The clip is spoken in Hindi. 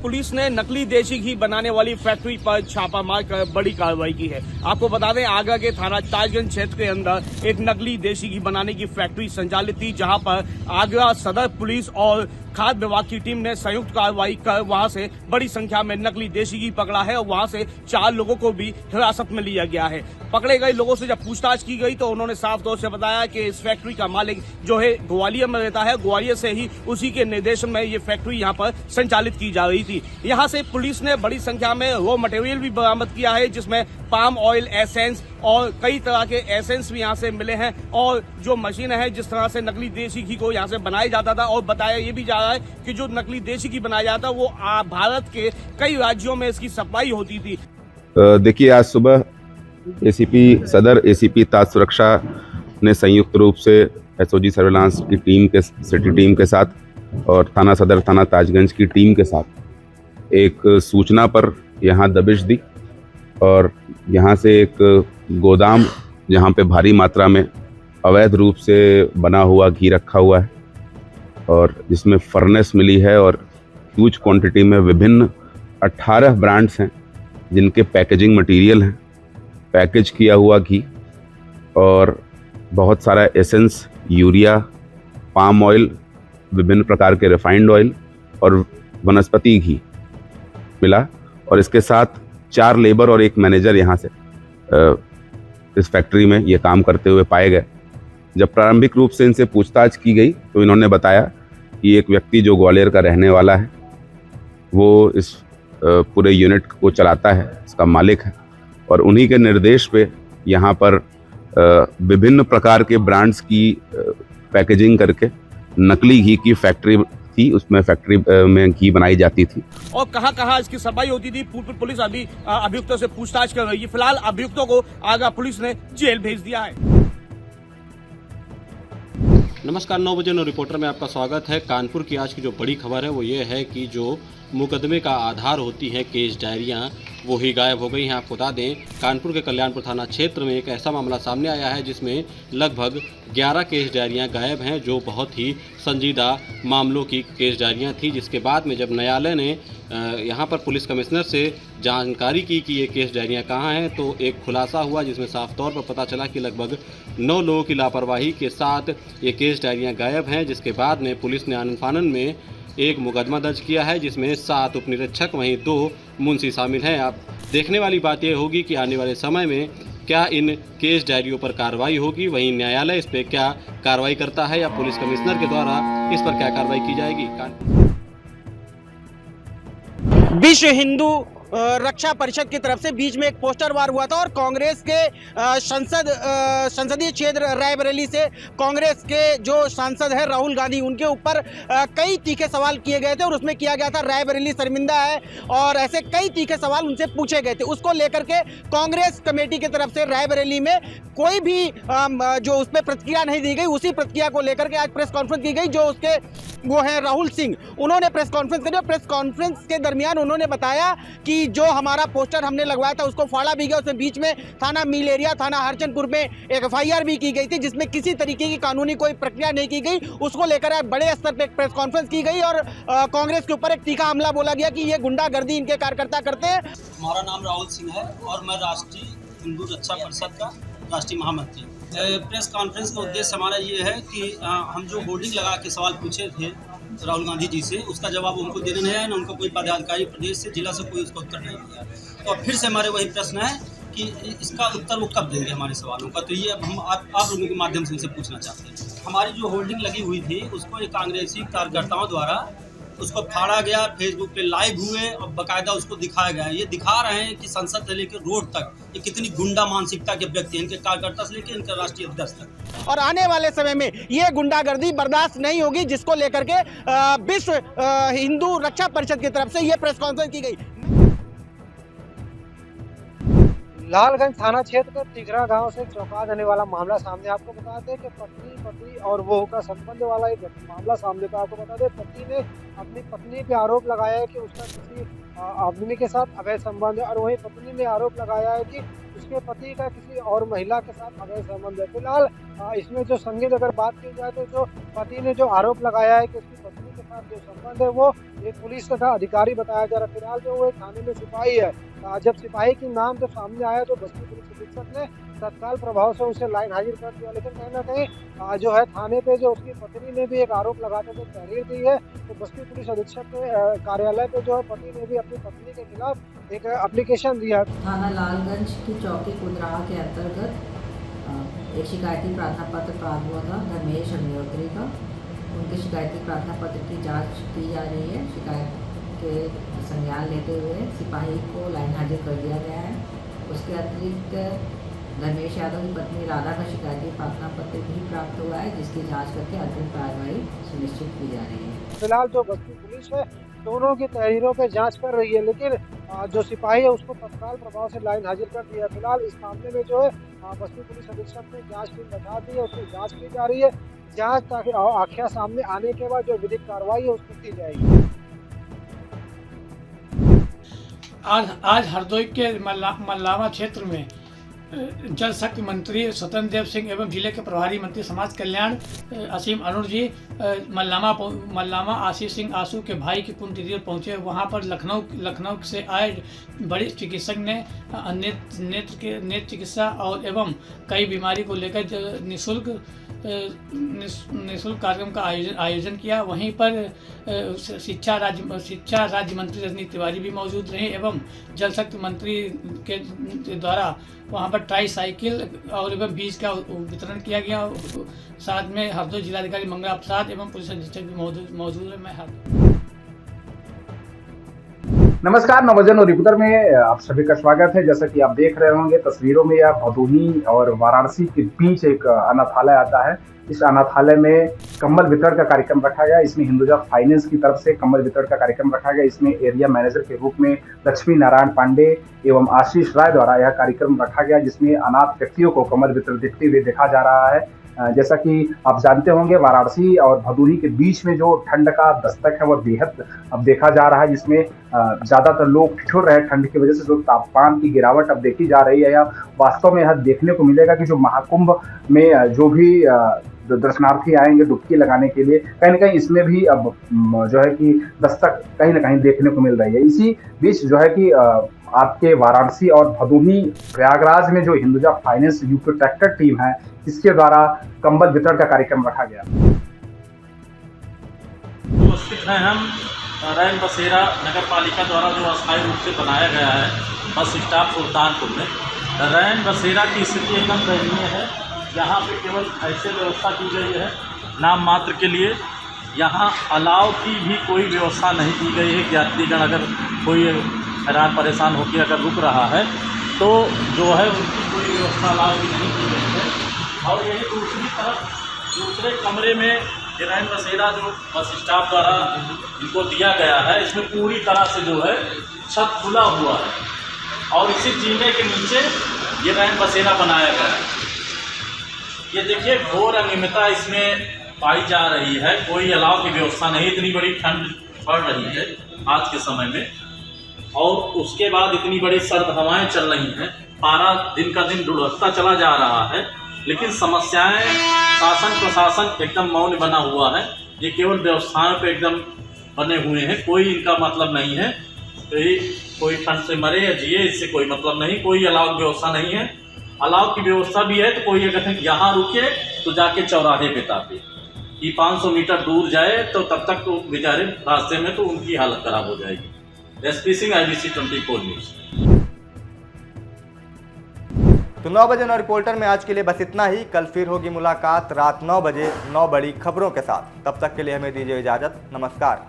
पुलिस ने नकली देशी घी बनाने वाली फैक्ट्री पर छापा मारकर बड़ी कार्रवाई की है। आपको बता दें, आगरा के थाना ताजगंज क्षेत्र के अंदर एक नकली देशी घी बनाने की फैक्ट्री संचालित थी, जहां पर आगरा सदर पुलिस और खाद्य विभाग की टीम ने संयुक्त कार्रवाई कर वहां से बड़ी संख्या में नकली देशी घी पकड़ा है और वहां से 4 लोगों को भी हिरासत में लिया गया है। पकड़े गए लोगों से जब पूछताछ की गई तो उन्होंने साफ तौर से बताया कि इस फैक्ट्री का मालिक जो है ग्वालियर में रहता है, ग्वालियर से ही उसी के निर्देशन में ये फैक्ट्री यहाँ पर संचालित की जा रही थी। यहाँ से पुलिस ने बड़ी संख्या में रॉ मटेरियल भी बरामद किया है, जिसमें पाम ऑयल एसेंस और कई तरह के एसेंस भी यहाँ से मिले हैं और जो मशीन है जिस तरह से नकली देशी घी को यहाँ से बनाया जाता था। और बताया ये भी जा रहा है कि जो नकली देशी घी बनाया जाता वो भारत के कई राज्यों में इसकी सप्लाई होती थी। देखिए, आज सुबह एसीपी सदर, एसीपी ताज सुरक्षा ने संयुक्त रूप से एसओजी सर्विलांस की टीम के सिटी टीम के साथ और थाना सदर थाना ताजगंज की टीम के साथ एक सूचना पर यहाँ दबिश दी और यहाँ से एक गोदाम जहाँ पे भारी मात्रा में अवैध रूप से बना हुआ घी रखा हुआ है और जिसमें फर्नेस मिली है और ह्यूज क्वांटिटी में विभिन्न 18 ब्रांड्स हैं जिनके पैकेजिंग मटेरियल हैं, पैकेज किया हुआ घी और बहुत सारा एसेंस, यूरिया, पाम ऑयल, विभिन्न प्रकार के रिफाइंड ऑयल और वनस्पति घी मिला। और इसके साथ 4 लेबर और 1 मैनेजर यहाँ से इस फैक्ट्री में ये काम करते हुए पाए गए। जब प्रारंभिक रूप से इनसे पूछताछ की गई तो इन्होंने बताया कि एक व्यक्ति जो ग्वालियर का रहने वाला है वो इस पूरे यूनिट को चलाता है, इसका मालिक है और उन्हीं के निर्देश पे यहाँ पर विभिन्न प्रकार के ब्रांड्स की पैकेजिंग करके नकली घी की फैक्ट्री थी, उसमें फैक्ट्री में घी बनाई जाती थी। और कहाँ इसकी सफाई होती थी, पुलिस अभी अभियुक्तों से पूछताछ कर रही है। फिलहाल अभियुक्तों को आगरा पुलिस ने जेल भेज दिया है। नमस्कार, 9 बजे 9 रिपोर्टर में आपका स्वागत है। कानपुर की आज की जो बड़ी खबर है वो ये है कि जो मुकदमे का आधार होती है केस डायरियाँ, वो ही गायब हो गई हैं। आपको बता दें, कानपुर के कल्याणपुर थाना क्षेत्र में एक ऐसा मामला सामने आया है जिसमें लगभग 11 केस डायरियाँ गायब हैं, जो बहुत ही संजीदा मामलों की केस डायरियाँ थी। जिसके बाद में जब न्यायालय ने यहाँ पर पुलिस कमिश्नर से जानकारी की कि ये केस डायरियाँ कहाँ हैं, तो एक खुलासा हुआ जिसमें साफ तौर पर पता चला कि लगभग 9 लोगों की लापरवाही के साथ ये केस डायरियाँ गायब हैं। जिसके बाद में पुलिस ने आनन फानन में एक मुकदमा दर्ज किया है, जिसमें 7 उपनिरीक्षक वहीं 2 मुंशी शामिल हैं। अब देखने वाली बात यह होगी कि आने वाले समय में क्या इन केस डायरियों पर कार्रवाई होगी, वहीं न्यायालय इस पर क्या कार्रवाई करता है या पुलिस कमिश्नर के द्वारा इस पर क्या कार्रवाई की जाएगी। विश्व हिंदू रक्षा परिषद की तरफ से बीच में एक पोस्टर वार हुआ था और कांग्रेस के संसदीय क्षेत्र रायबरेली से कांग्रेस के जो सांसद है राहुल गांधी, उनके ऊपर कई तीखे सवाल किए गए थे और उसमें किया गया था रायबरेली शर्मिंदा है और ऐसे कई तीखे सवाल उनसे पूछे गए थे। उसको लेकर के कांग्रेस कमेटी की तरफ से रायबरेली में कोई भी जो उस पर प्रतिक्रिया नहीं दी गई। उसी प्रतिक्रिया को लेकर के आज प्रेस कॉन्फ्रेंस की गई। जो उसके वो है राहुल सिंह, उन्होंने प्रेस कॉन्फ्रेंस करी और प्रेस कॉन्फ्रेंस के दरमियान उन्होंने बताया कि जो हमारा पोस्टर हमने लगवाया था उसको फाड़ा भी गया। उसमें बीच में थाना मिल एरिया, थाना हरचंदपुर में एक FIR भी की गई थी, जिसमें किसी तरीके की कानूनी कोई प्रक्रिया नहीं की गई। उसको लेकर बड़े स्तर पर प्रेस कॉन्फ्रेंस की गई और कांग्रेस के ऊपर एक तीखा हमला बोला गया कि ये गुंडागर्दी इनके कार्यकर्ता करते हैं। हमारा नाम राहुल सिंह है और मैं राष्ट्रीय हिंदू रक्षा परिषद का राष्ट्रीय महामंत्री। प्रेस कॉन्फ्रेंस का उद्देश्य हमारा ये है कि हम जो होर्डिंग लगा के सवाल पूछे थे राहुल गांधी जी से, उसका जवाब उनको देना नहीं है, न उनको कोई पदाधिकारी प्रदेश से, जिला से कोई उसका उत्तर नहीं दिया। तो अब फिर से हमारे वही प्रश्न है कि इसका उत्तर वो कब देंगे हमारे सवालों का। तो ये अब हम आप लोगों के माध्यम से उनसे पूछना चाहते हैं। हमारी जो होर्डिंग लगी हुई थी उसको एक कांग्रेसी कार्यकर्ताओं द्वारा उसको फाड़ा गया, फेसबुक पे लाइव हुए और बाकायदा उसको दिखाया गया। ये दिखा रहे हैं कि संसद से लेकर रोड तक ये कितनी गुंडा मानसिकता के व्यक्ति हैं, इनके कार्यकर्ता से लेकर इनके राष्ट्रीय अध्यक्ष तक। और आने वाले समय में ये गुंडागर्दी बर्दाश्त नहीं होगी, जिसको लेकर के विश्व हिंदू रक्षा परिषद की तरफ से ये प्रेस कॉन्फ्रेंस की गई। लालगंज थाना क्षेत्र के तिघरा गांव से चौंका देने वाला मामला सामने। आपको बता दें कि पति और बहू का संबंध वाला एक मामला सामने का। आपको बता दें, पति ने अपनी पत्नी पे आरोप लगाया है कि उसका किसी आदमी के साथ अवैध संबंध है और वहीं पत्नी ने आरोप लगाया है कि उसके पति का किसी और महिला के साथ अवैध संबंध है। फिलहाल इसमें जो संगीन अगर बात की जाए तो जो पति ने जो आरोप लगाया है कि उसकी पत्नी के साथ जो संबंध है वो एक पुलिस तथा अधिकारी बताया जा रहा है। फिलहाल जो वो थाने में सिपाही है, जब सिपाही की नाम जब सामने आया तो बस्ती पुलिस अधीक्षक ने तत्काल प्रभाव से उसे लाइन हाजिर कर दिया। लेकिन कहीं ना कहीं जो है थाने पे जो उसकी पत्नी ने भी एक आरोप लगाते हुए तहरीर दी है, तो बस्ती पुलिस अधीक्षक के कार्यालय पे जो है पति ने भी अपनी पत्नी के खिलाफ एक एप्लीकेशन दिया। थाना लालगंज की चौकी कुदराहा के अंतर्गत एक शिकायती प्रार्थना पत्र प्राप्त हुआ था धर्मेश अग्निहोत्री का। उनके शिकायती प्रार्थना पत्र की जांच की जा रही है। शिकायत के संज्ञान लेते हुए सिपाही को लाइन हाजिर कर दिया गया है। उसके अतिरिक्त धर्मेश यादव की पत्नी राधा का शिकायती प्रार्थना पत्र भी प्राप्त हुआ है, जिसकी जांच करके अग्रिम कार्रवाई सुनिश्चित की जा रही है। फिलहाल जो बस्ती पुलिस है दोनों की तहरीरों पे जांच कर रही है, लेकिन जो सिपाही है उसको तत्काल प्रभाव से लाइन हाजिर कर दिया। फिलहाल इस मामले में जो है बस्ती पुलिस अधीक्षक ने जांच टीम बैठा दी है, उसकी जांच की जा रही है। जांच ताकि आख्या सामने आने के बाद जो विधिक कार्रवाई है उसको की जाएगी। आज हरदोई के मल्लावा क्षेत्र में जल शक्ति मंत्री स्वतंत्र देव सिंह एवं जिले के प्रभारी मंत्री समाज कल्याण असीम अरुण जी मल्लामा आशीष सिंह आंसू के भाई की पुण्यतिथि पर पहुंचे। वहां पर लखनऊ से आए बड़े चिकित्सक ने नेत्र चिकित्सा और एवं कई बीमारी को लेकर निःशुल्क कार्यक्रम का आयोजन किया। वहीं पर शिक्षा राज्य मंत्री रजनी तिवारी भी मौजूद रहे एवं जल शक्ति मंत्री के द्वारा वहां पर ट्राई साइकिल और एवं बीज का वितरण किया गया। साथ में हरदोई जिलाधिकारी मंगला प्रसाद एवं पुलिस अधीक्षक भी मौजूद है। नमस्कार, नवजन और रिपोर्टर में आप सभी का स्वागत है। जैसा कि आप देख रहे होंगे तस्वीरों में, यह भदोही और वाराणसी के बीच एक अनाथालय आता है। इस अनाथालय में कंबल वितरण का कार्यक्रम रखा गया। इसमें हिंदुजा फाइनेंस की तरफ से कंबल वितरण का कार्यक्रम रखा गया। इसमें एरिया मैनेजर के रूप में लक्ष्मी नारायण पांडे एवं आशीष राय द्वारा यह कार्यक्रम रखा गया, जिसमें अनाथ व्यक्तियों को कंबल वितरण देते हुए देखा जा रहा है। जैसा कि आप जानते होंगे, वाराणसी और भदोही के बीच में जो ठंड का दस्तक है वह बेहद अब देखा जा रहा है, जिसमें ज़्यादातर लोग ठिठुर रहे ठंड की वजह से। जो तापमान की गिरावट अब देखी जा रही है, या वास्तव में यह देखने को मिलेगा कि जो महाकुंभ में जो भी दर्शनार्थी आएंगे डुबकी लगाने के लिए, कहीं ना कहीं इसमें भी अब जो है कि दस्तक कहीं ना कहीं देखने को मिल रही है। इसी बीच जो है कि आपके वाराणसी और भदोही प्रयागराज में जो Hinduja finance UP tractor team है, इसके द्वारा कंबल वितरण का कार्यक्रम रखा गया। उपस्थित हैं हम रैन बसेरा नगर पालिका द्वारा जो अस्थायी रूप से बनाया गया है बस स्टॉप सुल्तानपुर में। रैन बसेरा की स्थिति एकदम दयनीय है। यहाँ पे केवल ऐसे व्यवस्था की गई है नाम मात्र के लिए। यहाँ अलाव की भी कोई व्यवस्था नहीं की गई है। यात्रीगण अगर कोई हैरान परेशान होकर अगर रुक रहा है तो जो है उनकी कोई व्यवस्था अलाव की नहीं की गई है। और यही दूसरी तरफ दूसरे कमरे में रैन बसेरा जो बस स्टाफ द्वारा इनको दिया गया है, इसमें पूरी तरह से जो है छत खुला हुआ है और इसी जीने के नीचे ये रैन बसेरा बनाया गया है। ये देखिए घोर अनियमितता इसमें पाई जा रही है। कोई अलाव की व्यवस्था नहीं। इतनी बड़ी ठंड पड़ रही है आज के समय में, और उसके बाद इतनी बड़ी सर्द हवाएं चल रही हैं। पारा दिन का दिन ढुलकता चला जा रहा है, लेकिन समस्याएं शासन प्रशासन एकदम मौन बना हुआ है। ये केवल व्यवस्थाओं पे एकदम बने हुए हैं, कोई इनका मतलब नहीं है। तो ये कोई ठंड से मरे या जिए, इससे कोई मतलब नहीं। कोई अलाव की व्यवस्था नहीं है। अलाव की व्यवस्था भी है तो कोई अगर यहाँ रुके तो जाके चौराहे पे तापे कि 500 मीटर दूर जाए तो तब तक तो बेचारे रास्ते में तो उनकी हालत खराब हो जाएगी। SP Singh, IBC 24 news. तो 9 बजे 9 रिपोर्टर में आज के लिए बस इतना ही। कल फिर होगी मुलाकात रात 9 बजे 9 बड़ी खबरों के साथ। तब तक के लिए हमें दीजिए इजाज़त। नमस्कार।